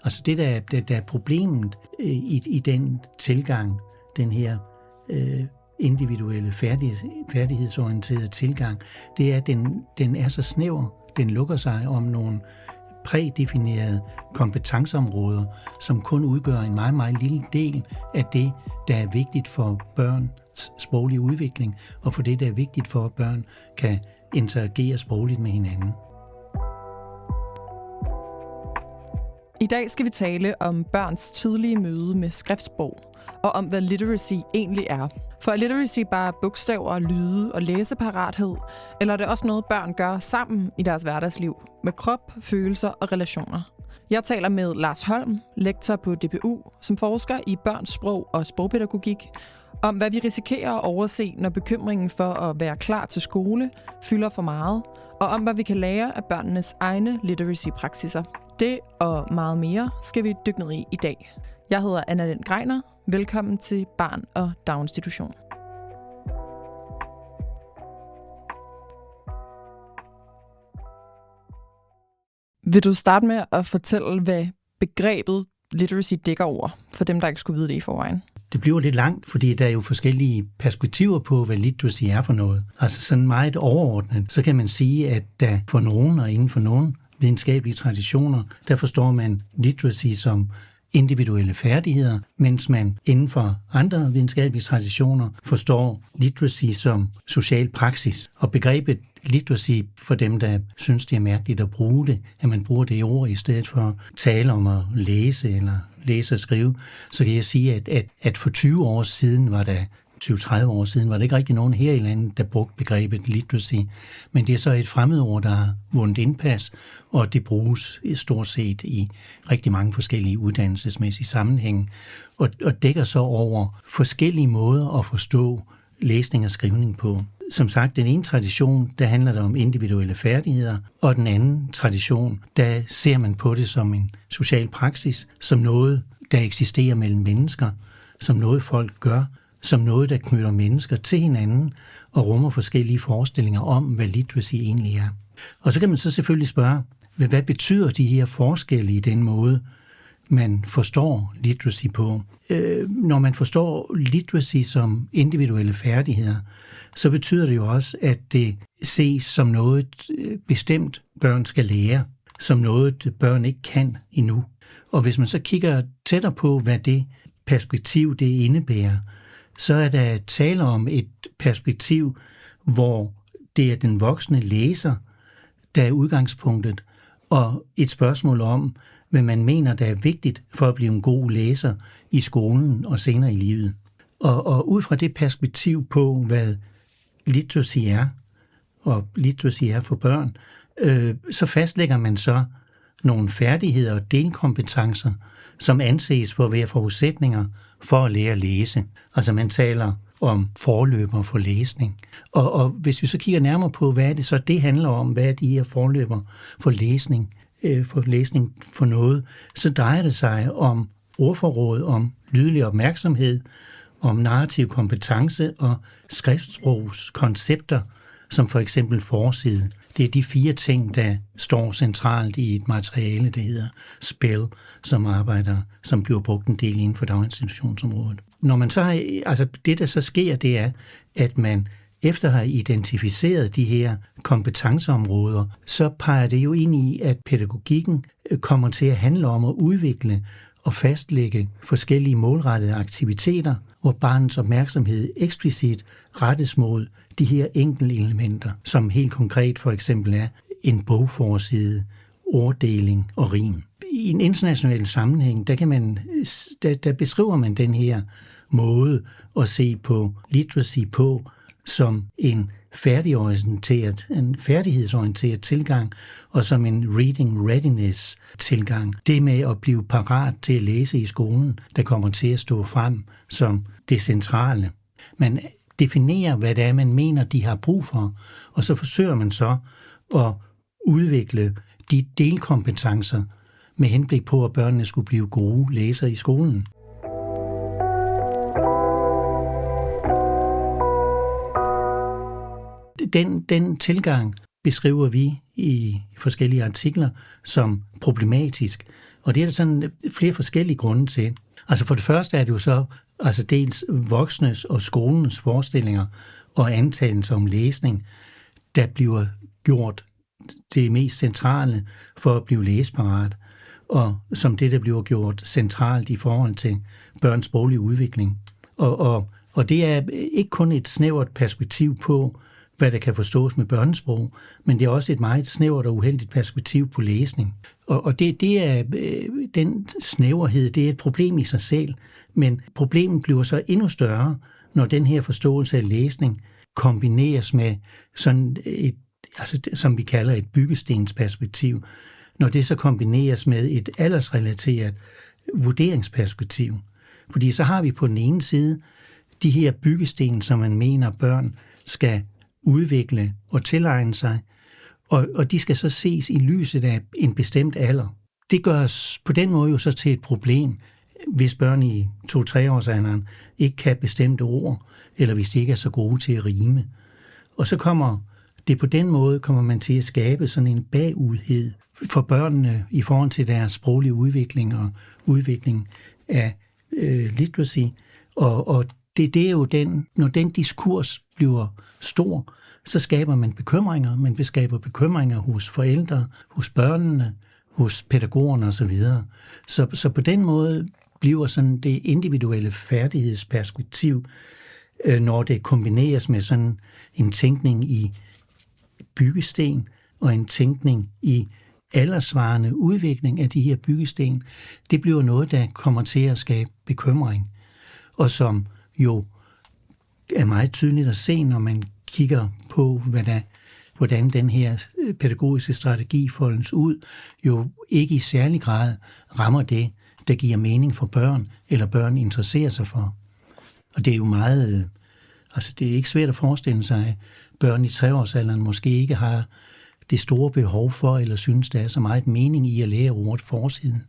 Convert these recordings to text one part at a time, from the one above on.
Altså det, der er problemet i den tilgang, den her individuelle færdighedsorienterede tilgang, det er, at den er så snæver. Den lukker sig om nogle prædefinerede kompetenceområder, som kun udgør en meget, meget lille del af det, der er vigtigt for børns sproglige udvikling, og for det, der er vigtigt for, at børn kan interagere sprogligt med hinanden. I dag skal vi tale om børns tidlige møde med skriftsprog, og om hvad literacy egentlig er. For er literacy bare bogstaver, lyde og læseparathed, eller er det også noget, børn gør sammen i deres hverdagsliv, med krop, følelser og relationer? Jeg taler med Lars Holm, lektor på DPU, som forsker i børns sprog og sprogpædagogik, om hvad vi risikerer at overse, når bekymringen for at være klar til skole fylder for meget, og om hvad vi kan lære af børnenes egne literacy-praksiser. Det og meget mere skal vi dykke ned i dag. Jeg hedder Anna Lind Greiner. Velkommen til Barn og Daginstitution. Vil du starte med at fortælle, hvad begrebet literacy dækker over, for dem, der ikke skulle vide det i forvejen? Det bliver lidt langt, fordi der er jo forskellige perspektiver på, hvad literacy er for noget. Altså sådan meget overordnet, så kan man sige, at der for nogen og inden for nogen videnskabelige traditioner, der forstår man literacy som individuelle færdigheder, mens man inden for andre videnskabelige traditioner forstår literacy som social praksis. Og begrebet literacy, for dem, der synes, det er mærkeligt at bruge det, at man bruger det i ord i stedet for at tale om at læse eller læse og skrive, så kan jeg sige, at for 20 år siden var der 20-30 år siden, var det ikke rigtig nogen her i landet, der brugte begrebet literacy. Men det er så et fremmedord, der har vundet indpas, og det bruges stort set i rigtig mange forskellige uddannelsesmæssige sammenhænge, og dækker så over forskellige måder at forstå læsning og skrivning på. Som sagt, den ene tradition, der handler det om individuelle færdigheder, og den anden tradition, der ser man på det som en social praksis, som noget, der eksisterer mellem mennesker, som noget folk gør, som noget, der knytter mennesker til hinanden og rummer forskellige forestillinger om, hvad literacy egentlig er. Og så kan man så selvfølgelig spørge, hvad betyder de her forskelle i den måde, man forstår literacy på? Når man forstår literacy som individuelle færdigheder, så betyder det jo også, at det ses som noget bestemt børn skal lære, som noget børn ikke kan endnu. Og hvis man så kigger tættere på, hvad det perspektiv det indebærer, så er der tale om et perspektiv, hvor det er den voksne læser, der er udgangspunktet, og et spørgsmål om, hvad man mener, der er vigtigt for at blive en god læser i skolen og senere i livet. Og ud fra det perspektiv på, hvad literacy er, og literacy er for børn, så fastlægger man så nogle færdigheder og delkompetencer, som anses for at være forudsætninger for at lære at læse. Altså man taler om forløber for læsning. Og hvis vi så kigger nærmere på, hvad er det så, det handler om, hvad er de her forløber for læsning for noget, så drejer det sig om ordforråd, om lydlig opmærksomhed, om narrativ kompetence og skriftsprogskoncepter, som for eksempel forside. Det er de 4 ting, der står centralt i et materiale, der hedder SPEL, som bliver brugt en del inden for daginstitutionsområdet. Når man så det, der så sker, det er, at man efter at have identificeret de her kompetenceområder, så peger det jo ind i, at pædagogikken kommer til at handle om at udvikle og fastlægge forskellige målrettede aktiviteter, hvor barnets opmærksomhed eksplicit rettes mod de her enkelte elementer, som helt konkret for eksempel er en bogforside, orddeling og rim. I en international sammenhæng, der beskriver man den her måde at se på literacy på som en færdighedsorienteret tilgang, og som en reading readiness tilgang. Det med at blive parat til at læse i skolen, der kommer til at stå frem som det centrale. Man definerer, hvad det er, man mener, de har brug for, og så forsøger man så at udvikle de delkompetencer med henblik på, at børnene skulle blive gode læsere i skolen. Den tilgang beskriver vi i forskellige artikler som problematisk. Og det er der sådan flere forskellige grunde til. Altså for det første er det jo så dels voksnes og skolens forestillinger og antagelser om læsning, der bliver gjort det mest centrale for at blive læseparat, og som det, der bliver gjort centralt i forhold til børns sproglige udvikling. Og det er ikke kun et snævert perspektiv på, hvad der kan forstås med børnesprog, men det er også et meget snævert og uheldigt perspektiv på læsning. Og det er den snæverhed, det er et problem i sig selv, men problemet bliver så endnu større, når den her forståelse af læsning kombineres med sådan et, som vi kalder et byggestensperspektiv, når det så kombineres med et aldersrelateret vurderingsperspektiv. Fordi så har vi på den ene side de her byggesten, som man mener børn skal udvikle og tilegne sig, og de skal så ses i lyset af en bestemt alder. Det gør på den måde jo så til et problem, hvis børn i 2-3-årsalderen ikke kan bestemte ord, eller hvis de ikke er så gode til at rime. Og så kommer man til at skabe sådan en bagudhed for børnene i forhold til deres sproglige udvikling og udvikling af literacy. Og det er jo når den diskurs bliver stor, så skaber man bekymringer. Man skaber bekymringer hos forældre, hos børnene, hos pædagogerne osv. Så på den måde bliver sådan det individuelle færdighedsperspektiv, når det kombineres med sådan en tænkning i byggesten og en tænkning i alderssvarende udvikling af de her byggesten, det bliver noget, der kommer til at skabe bekymring, og som jo er meget tydeligt at se, når man kigger på, hvordan den her pædagogiske strategi foldes ud, jo ikke i særlig grad rammer det, der giver mening for børn, eller børn interesserer sig for. Og det er jo meget, det er ikke svært at forestille sig, at børn i 3-årsalderen måske ikke har det store behov for, eller synes, der er så meget mening i at lære ordet forsiden.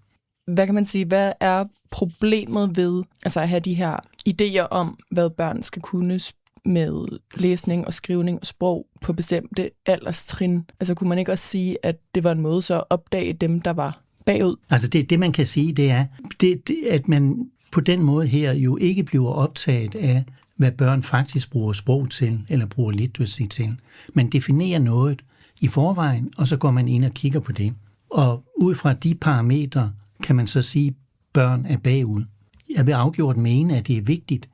Hvad kan man sige, hvad er problemet ved at have de her idéer om, hvad børn skal kunne med læsning og skrivning og sprog på bestemte alderstrin? Altså kunne man ikke også sige, at det var en måde så at opdage dem, der var bagud? Altså det man kan sige, det er, at man på den måde her jo ikke bliver optaget af, hvad børn faktisk bruger sprog til, eller bruger literacy til. Man definerer noget i forvejen, og så går man ind og kigger på det. Og ud fra de parametre kan man så sige, at børn er bagud. Jeg vil afgjort mene, at det er vigtigt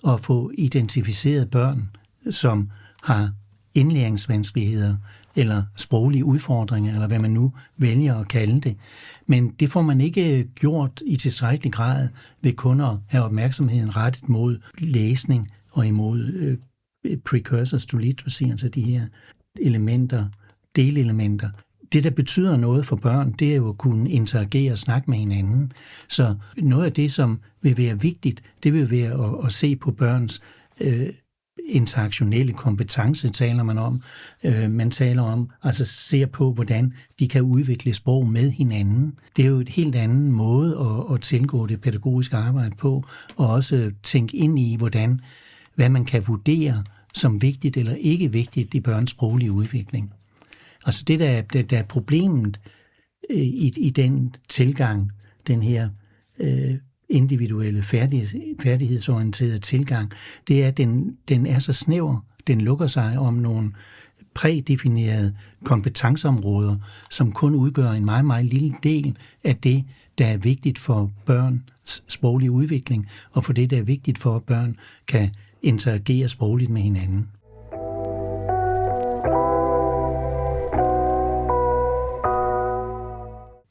at få identificeret børn, som har indlæringsvanskeligheder, eller sproglige udfordringer, eller hvad man nu vælger at kalde det. Men det får man ikke gjort i tilstrækkelig grad ved kun at have opmærksomheden rettet mod læsning og imod precursors to literacy, altså de her elementer, delelementer. Det, der betyder noget for børn, det er jo at kunne interagere og snakke med hinanden. Så noget af det, som vil være vigtigt, det vil være at se på børns interaktionelle kompetence, taler man om. Man taler om, ser på, hvordan de kan udvikle sprog med hinanden. Det er jo et helt anden måde at tilgå det pædagogiske arbejde på, og også tænke ind i, hvad man kan vurdere som vigtigt eller ikke vigtigt i børns sproglige udvikling. Altså det, der er problemet i den tilgang, den her individuelle færdighedsorienterede tilgang, det er, at den er så snæver, den lukker sig om nogle prædefinerede kompetenceområder, som kun udgør en meget, meget lille del af det, der er vigtigt for børns sproglige udvikling, og for det, der er vigtigt for, at børn kan interagere sprogligt med hinanden.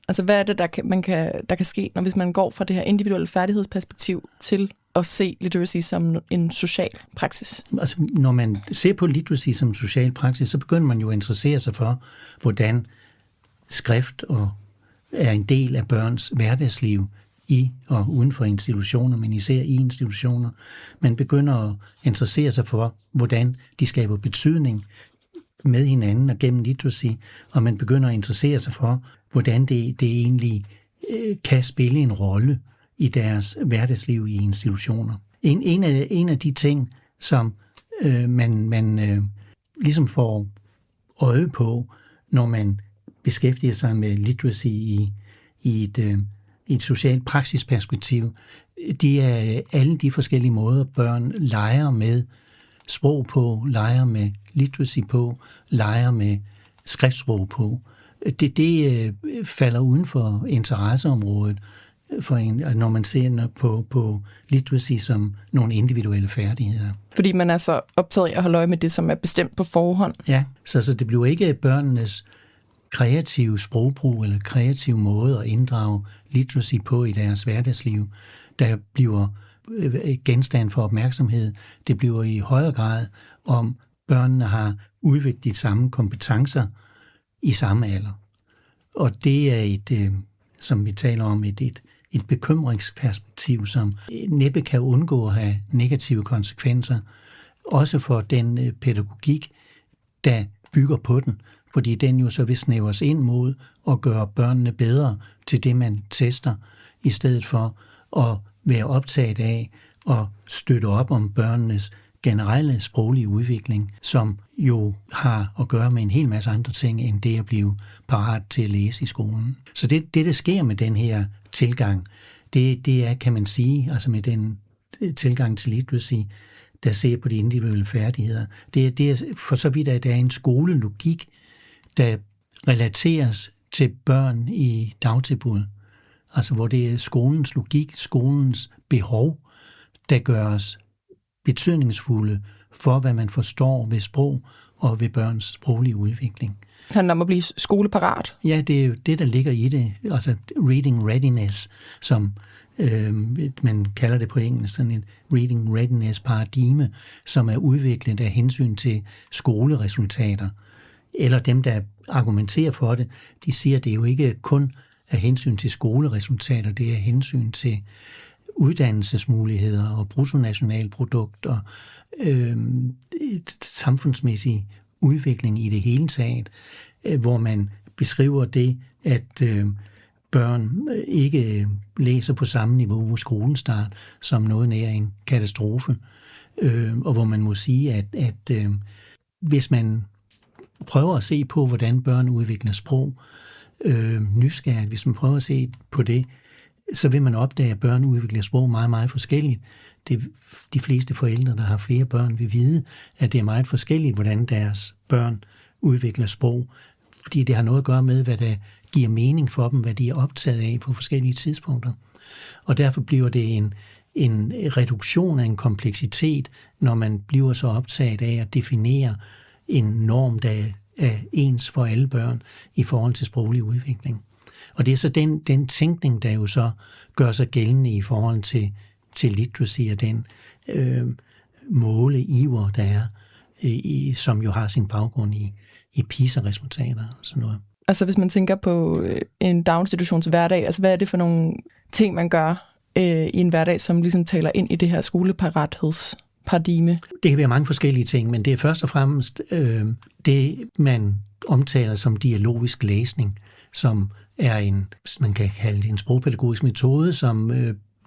Altså hvad er det, der kan ske, hvis man går fra det her individuelle færdighedsperspektiv til at se literacy som en social praksis? Altså når man ser på literacy som social praksis, så begynder man jo at interessere sig for, hvordan skrift er en del af børns hverdagsliv i og uden for institutioner, men især i institutioner. Man begynder at interessere sig for, hvordan de skaber betydning med hinanden og gennem literacy, og man begynder at interessere sig for, hvordan det egentlig kan spille en rolle i deres hverdagsliv i institutioner. En af de ting, som man ligesom får øje på, når man beskæftiger sig med literacy i et socialt praksisperspektiv, det er alle de forskellige måder, børn leger med sprog på, leger med literacy på, leger med skriftsprog på. Det falder uden for interesseområdet, når man ser på literacy som nogle individuelle færdigheder. Fordi man er så optaget af at holde øje med det, som er bestemt på forhånd. Ja, så det bliver ikke børnenes kreative sprogbrug eller kreative måde at inddrage literacy på i deres hverdagsliv, der bliver genstand for opmærksomhed. Det bliver i højere grad, om børnene har udviklet samme kompetencer i samme alder. Og det er som vi taler om, et bekymringsperspektiv, som næppe kan undgå at have negative konsekvenser, også for den pædagogik, der bygger på den, fordi den jo så vil snævres ind mod at gøre børnene bedre til det, man tester, i stedet for at være optaget af at støtte op om børnenes generelle sproglige udvikling, som jo har at gøre med en hel masse andre ting, end det at blive parat til at læse i skolen. Så det der sker med den her tilgang, det er, kan man sige, altså med den tilgang til literacy, der ser på de individuelle færdigheder, det er for så vidt, at der er en skolelogik, der relateres til børn i dagtilbud. Altså hvor det er skolens logik, skolens behov, der gøres betydningsfulde for, hvad man forstår ved sprog og ved børns sproglige udvikling. Det handler om at blive skoleparat. Ja, det er jo det, der ligger i det. Altså reading readiness, som man kalder det på engelsk, sådan et reading readiness paradigme, som er udviklet af hensyn til skoleresultater. Eller dem, der argumenterer for det, de siger, at det er jo ikke kun af hensyn til skoleresultater, det er af hensyn til uddannelsesmuligheder og bruttonationalprodukt og samfundsmæssig udvikling i det hele taget, hvor man beskriver det, at børn ikke læser på samme niveau ved skolestart som noget nær en katastrofe, og hvor man må sige, at hvis man prøver at se på, hvordan børn udvikler sprog, nysgerrigt, hvis man prøver at se på det, så vil man opdage, at børn udvikler sprog meget, meget forskelligt. De fleste forældre, der har flere børn, vil vide, at det er meget forskelligt, hvordan deres børn udvikler sprog, fordi det har noget at gøre med, hvad der giver mening for dem, hvad de er optaget af på forskellige tidspunkter. Og derfor bliver det en reduktion af en kompleksitet, når man bliver så optaget af at definere en norm, der er ens for alle børn i forhold til sproglig udvikling. Og det er så den tænkning, der jo så gør sig gældende i forhold til literacy og den måleiver, der er, som jo har sin baggrund i PISA-resultater og sådan noget. Altså hvis man tænker på en daginstitutions hverdag, altså hvad er det for nogle ting, man gør i en hverdag, som ligesom taler ind i det her skoleparathedsparadigme? Det kan være mange forskellige ting, men det er først og fremmest det, man omtaler som dialogisk læsning, som er man kan kalde det en sprogpædagogisk metode, som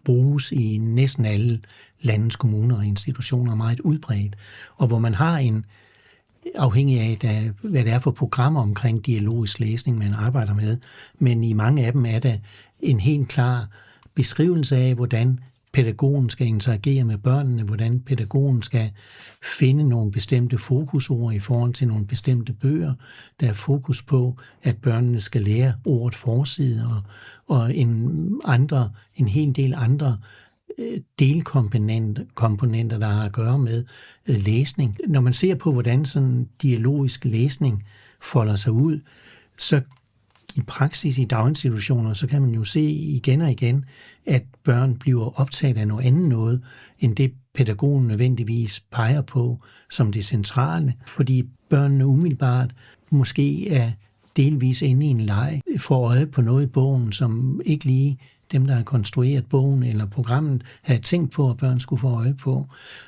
bruges i næsten alle landets kommuner og institutioner meget udbredt, og hvor man har afhængig af, hvad det er for programmer omkring dialogisk læsning, man arbejder med, men i mange af dem er der en helt klar beskrivelse af, hvordan pædagogen skal interagere med børnene, hvordan pædagogen skal finde nogle bestemte fokusord i forhold til nogle bestemte bøger. Der er fokus på, at børnene skal lære ordet forside og en hel del andre delkomponenter, der har at gøre med læsning. Når man ser på, hvordan sådan dialogisk læsning folder sig ud, så i praksis i daginstitutioner, så kan man jo se igen og igen, at børn bliver optaget af noget andet noget, end det pædagogen nødvendigvis peger på som det centrale, fordi børnene umiddelbart måske er delvis inde i en leg, får øje på noget i bogen, som ikke lige dem, der har konstrueret bogen eller programmet, havde tænkt på, at børn skulle få øje på.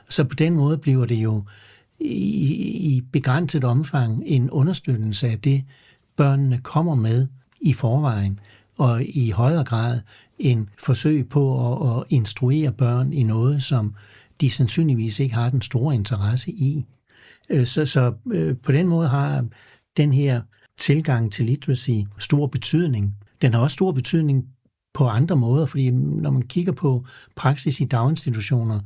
Så på den måde bliver det jo i begrænset omfang en understøttelse af det, børnene kommer med i forvejen, og i højere grad en forsøg på at instruere børn i noget, som de sandsynligvis ikke har den store interesse i. Så på den måde har den her tilgang til literacy stor betydning. Den har også stor betydning på andre måder, fordi når man kigger på praksis i daginstitutioner,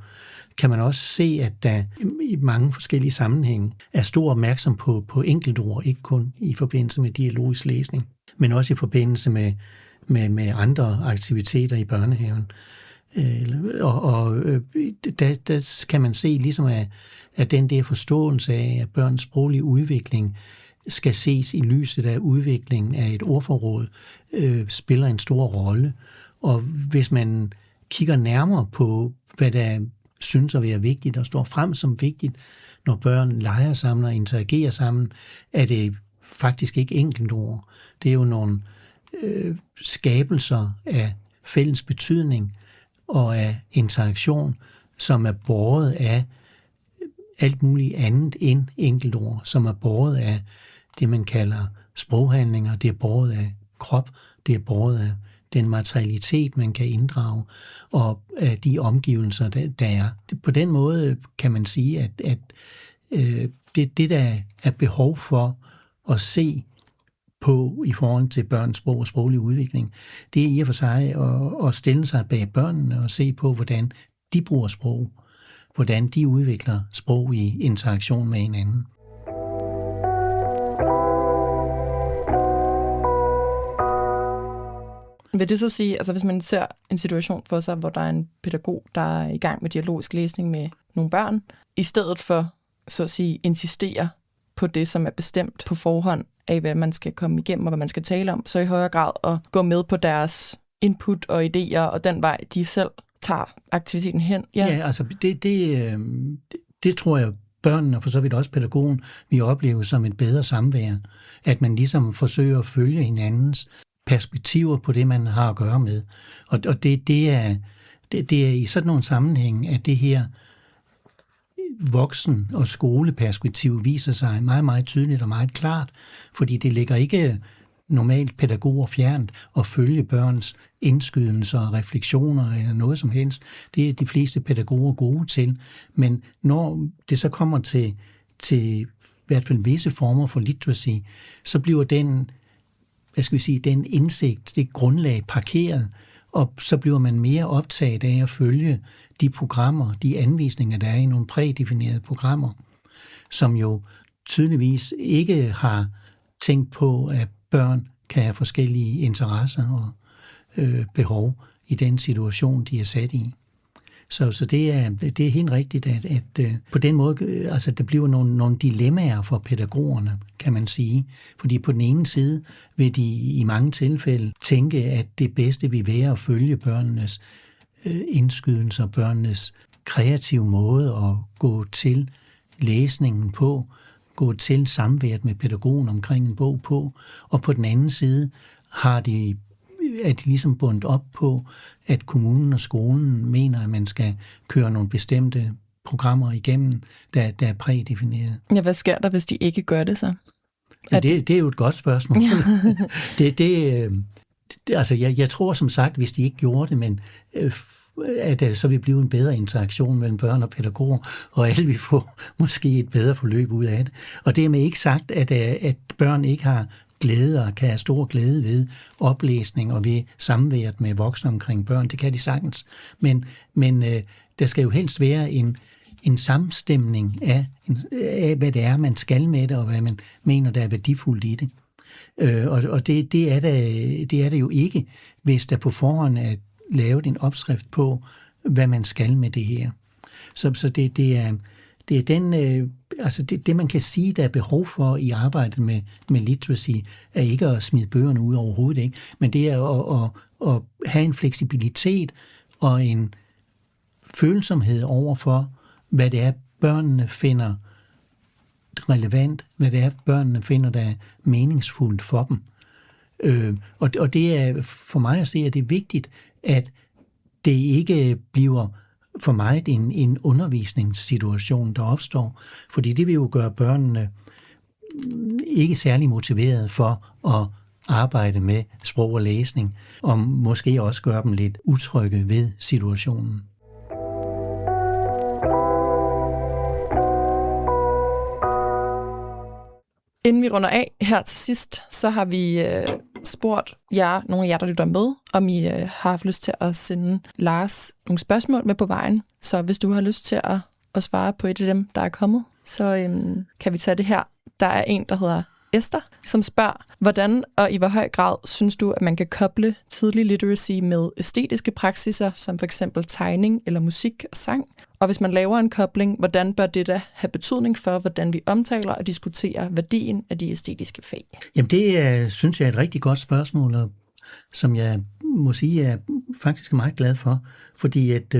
kan man også se, at der i mange forskellige sammenhænge er stor opmærksom på enkeltord, ikke kun i forbindelse med dialogisk læsning, men også i forbindelse med andre aktiviteter i børnehaven. Der kan man se ligesom, at den der forståelse af, at børns sproglige udvikling skal ses i lyset af udviklingen af et ordforråd, spiller en stor rolle. Og hvis man kigger nærmere på, hvad der synes at være vigtigt og står frem som vigtigt, når børn leger sammen og interagerer sammen, er det faktisk ikke enkeltord. Det er jo nogle skabelser af fælles betydning og af interaktion, som er båret af alt muligt andet end enkeltord, som er båret af det, man kalder sproghandlinger, det er båret af krop, det er båret af den materialitet, man kan inddrage, og af de omgivelser, der er. På den måde kan man sige, at det, der er behov for at se på i forhold til børns sprog og sproglig udvikling, det er i og for sig at stille sig bag børnene og se på, hvordan de bruger sprog, hvordan de udvikler sprog i interaktion med hinanden. Vil det så sige, altså hvis man ser en situation for sig, hvor der er en pædagog, der er i gang med dialogisk læsning med nogle børn, i stedet for, så at sige, insistere på det, som er bestemt på forhånd af, hvad man skal komme igennem og hvad man skal tale om, så i højere grad at gå med på deres input og idéer og den vej, de selv tager aktiviteten hen. Ja, altså det tror jeg, børnene og for så vidt også pædagogen, vi oplever som et bedre samvær. At man ligesom forsøger at følge hinandens perspektiver på det, man har at gøre med. Og det er i sådan nogle sammenhæng, at det her voksen- og skoleperspektiv viser sig meget, meget tydeligt og meget klart, fordi det ligger ikke normalt pædagoger fjernt at følge børns indskydelser og refleksioner eller noget som helst. Det er de fleste pædagoger gode til, men når det så kommer til i hvert fald visse former for literacy, så bliver den den indsigt, det grundlag parkeret, og så bliver man mere optaget af at følge de programmer, de anvisninger, der er i nogle prædefinerede programmer, som jo tydeligvis ikke har tænkt på, at børn kan have forskellige interesser og behov i den situation, de er sat i. Så det er helt rigtigt, at på den måde, altså der bliver nogle dilemmaer for pædagogerne, kan man sige. Fordi på den ene side vil de i mange tilfælde tænke, at det bedste vil være at følge børnenes indskydelser, børnenes kreative måde at gå til læsningen på, gå til samværet med pædagogen omkring en bog på, og på den anden side er de ligesom bundet op på, at kommunen og skolen mener, at man skal køre nogle bestemte programmer igennem, der er prædefineret. Ja, hvad sker der, hvis de ikke gør det så? Ja, det er jo et godt spørgsmål. Altså, jeg tror som sagt, hvis de ikke gjorde det, men at der så vil blive en bedre interaktion mellem børn og pædagoger, og alle vil få måske et bedre forløb ud af det. Og det er med ikke sagt, at børn ikke har glæde og kan have stor glæde ved oplæsning og ved samværet med voksne omkring børn. Det kan de sagtens. Men der skal jo helst være en sammenstemning af, hvad det er, man skal med det, og hvad man mener, der er værdifuldt i det. Og det er det jo ikke, hvis der på forhånd er lavet en opskrift på, hvad man skal med det her. Så det er den, altså det, man kan sige, der er behov for i arbejdet med literacy, er ikke at smide bøgerne ud overhovedet, ikke? Men det er at have en fleksibilitet og en følsomhed over for, hvad det er, børnene finder relevant, hvad det er, børnene finder, der er meningsfuldt for dem. Og det er for mig at se, at det er vigtigt, at det ikke bliver for mig en undervisningssituation, der opstår, fordi det vil jo gøre børnene ikke særlig motiveret for at arbejde med sprog og læsning, og måske også gøre dem lidt utrygge ved situationen. Inden vi runder af her til sidst, så har vi spurgt nogle af jer, der lytter med, om I har haft lyst til at sende Lars nogle spørgsmål med på vejen. Så hvis du har lyst til at svare på et af dem, der er kommet, så kan vi tage det her. Der er en, der hedder Esther, som spørger, hvordan og i hvor høj grad synes du, at man kan koble tidlig literacy med æstetiske praksiser, som for eksempel tegning eller musik og sang? Og hvis man laver en kobling, hvordan bør det da have betydning for, hvordan vi omtaler og diskuterer værdien af de æstetiske fag? Jamen det synes jeg er et rigtig godt spørgsmål, og som jeg må sige, jeg er faktisk meget glad for, fordi at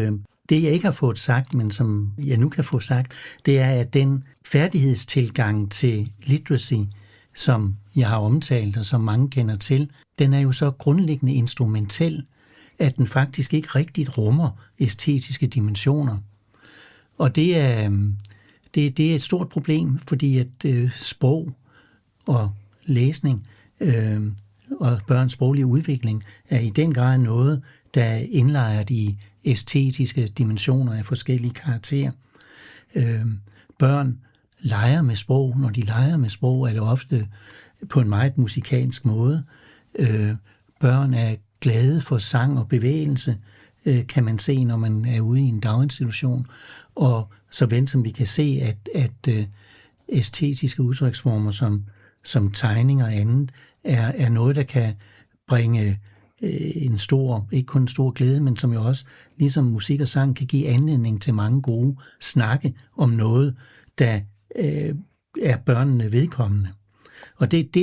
det, jeg ikke har fået sagt, men som jeg nu kan få sagt, det er, at den færdighedstilgang til literacy, som jeg har omtalt, og som mange kender til, den er jo så grundlæggende instrumentel, at den faktisk ikke rigtigt rummer æstetiske dimensioner. Og det er et stort problem, fordi at sprog og læsning og børns sproglige udvikling er i den grad noget, der er indlejret i æstetiske dimensioner af forskellige karakterer. Børn leger med sprog. Når de leger med sprog, er det ofte på en meget musikalsk måde. Børn er glade for sang og bevægelse, kan man se, når man er ude i en daginstitution. Og såvel som vi kan se, at æstetiske udtryksformer som tegning og andet, er noget, der kan bringe ikke kun en stor glæde, men som jo også, ligesom musik og sang, kan give anledning til mange gode snakke om noget, der er børnene vedkommende. Og det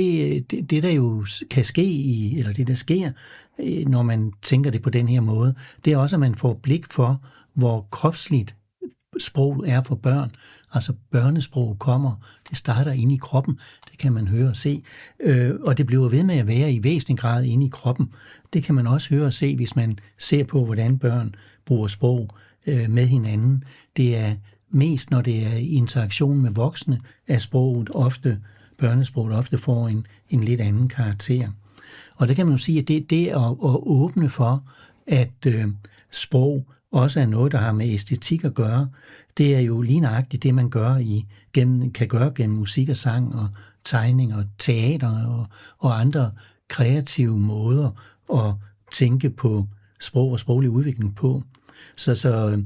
der jo kan ske eller det der sker, når man tænker det på den her måde, det er også, at man får blik for, hvor kropsligt sprog er for børn. Altså børnesprog det starter inde i kroppen, det kan man høre og se, og det bliver ved med at være i væsentlig grad inde i kroppen. Det kan man også høre og se, hvis man ser på, hvordan børn bruger sprog med hinanden. Det er mest, når det er i interaktion med voksne, at børnesproget ofte får en lidt anden karakter. Og det kan man jo sige, at det at åbne for, at sprog også er noget, der har med æstetik at gøre, det er jo lige nøjagtigt det, man kan gøre gennem musik og sang og tegning og teater og andre kreative måder at tænke på sprog og sproglig udvikling på. Så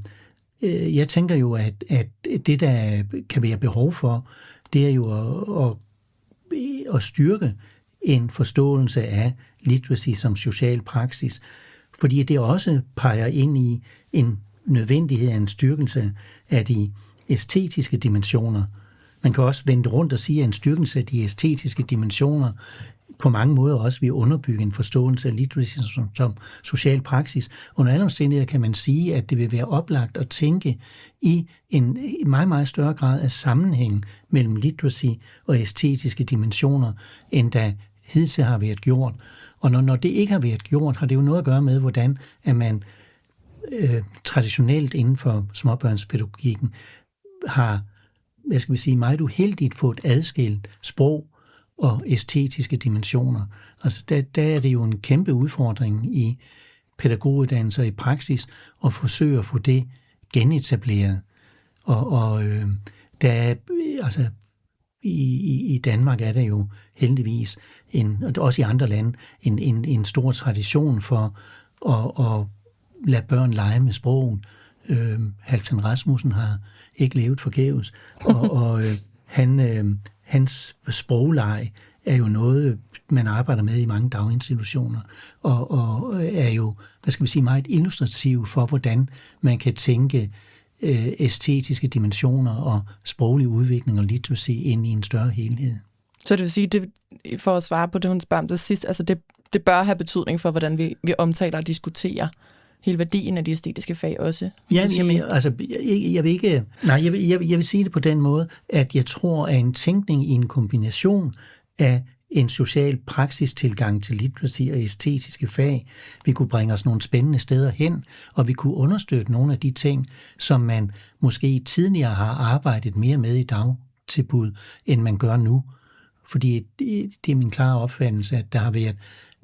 jeg tænker jo, at det, der kan være behov for, det er jo at styrke en forståelse af literacy som social praksis, fordi det også peger ind i en nødvendighed af en styrkelse af de æstetiske dimensioner. Man kan også vende rundt og sige, at en styrkelse af de æstetiske dimensioner på mange måder også vil underbygge en forståelse af literacy som social praksis. Under alle omstændigheder kan man sige, at det vil være oplagt at tænke i en meget, meget større grad af sammenhæng mellem literacy og æstetiske dimensioner, end der hidtil har været gjort. Og når det ikke har været gjort, har det jo noget at gøre med, hvordan at man traditionelt inden for småbørnspædagogikken har, meget uheldigt fået adskilt sprog og æstetiske dimensioner. Altså der er det jo en kæmpe udfordring i pædagoguddannelser i praksis at forsøge at få det genetableret. Og der er, altså i Danmark er der jo heldigvis, og også i andre lande, en stor tradition for at lade børn lege med sproget. Halfdan Rasmussen har ikke levet forgæves, og hans sprogleje er jo noget, man arbejder med i mange daginstitutioner, og er jo, meget illustrativ for, hvordan man kan tænke æstetiske dimensioner og sproglig udvikling og literacy ind i en større helhed. Så det vil sige, det, for at svare på det, hun spørger om det sidst, altså det bør have betydning for, hvordan vi omtaler og diskuterer hele værdien af de æstetiske fag også. Ja, jeg vil sige det på den måde, at jeg tror, at en tænkning i en kombination af en social praksistilgang til literacy og æstetiske fag, vi kunne bringe os nogle spændende steder hen, og vi kunne understøtte nogle af de ting, som man måske tidligere har arbejdet mere med i dagtilbud, end man gør nu. Fordi det er min klare opfattelse, at der har været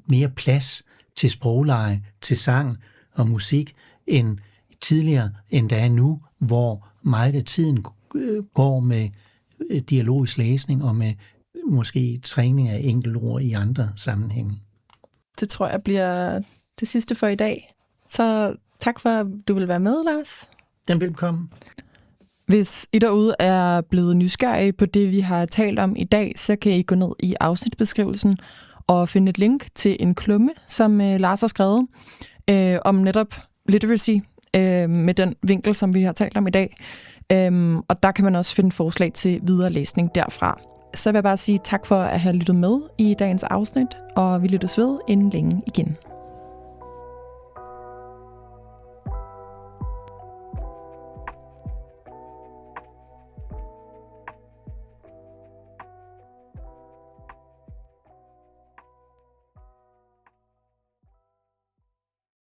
mere plads til sprogleje, til sang og musik end tidligere, end der er nu, hvor meget af tiden går med dialogisk læsning og med måske træning af enkeltord i andre sammenhænge. Det tror jeg bliver det sidste for i dag. Så tak for, at du vil være med, Lars. Den velkommen. Hvis I derude er blevet nysgerrige på det, vi har talt om i dag, så kan I gå ned i afsnitbeskrivelsen og finde et link til en klumme, som Lars har skrevet om netop literacy med den vinkel, som vi har talt om i dag. Og der kan man også finde forslag til videre læsning derfra. Så vil jeg bare sige tak for at have lyttet med i dagens afsnit, og vi lyttes ved inden længe igen.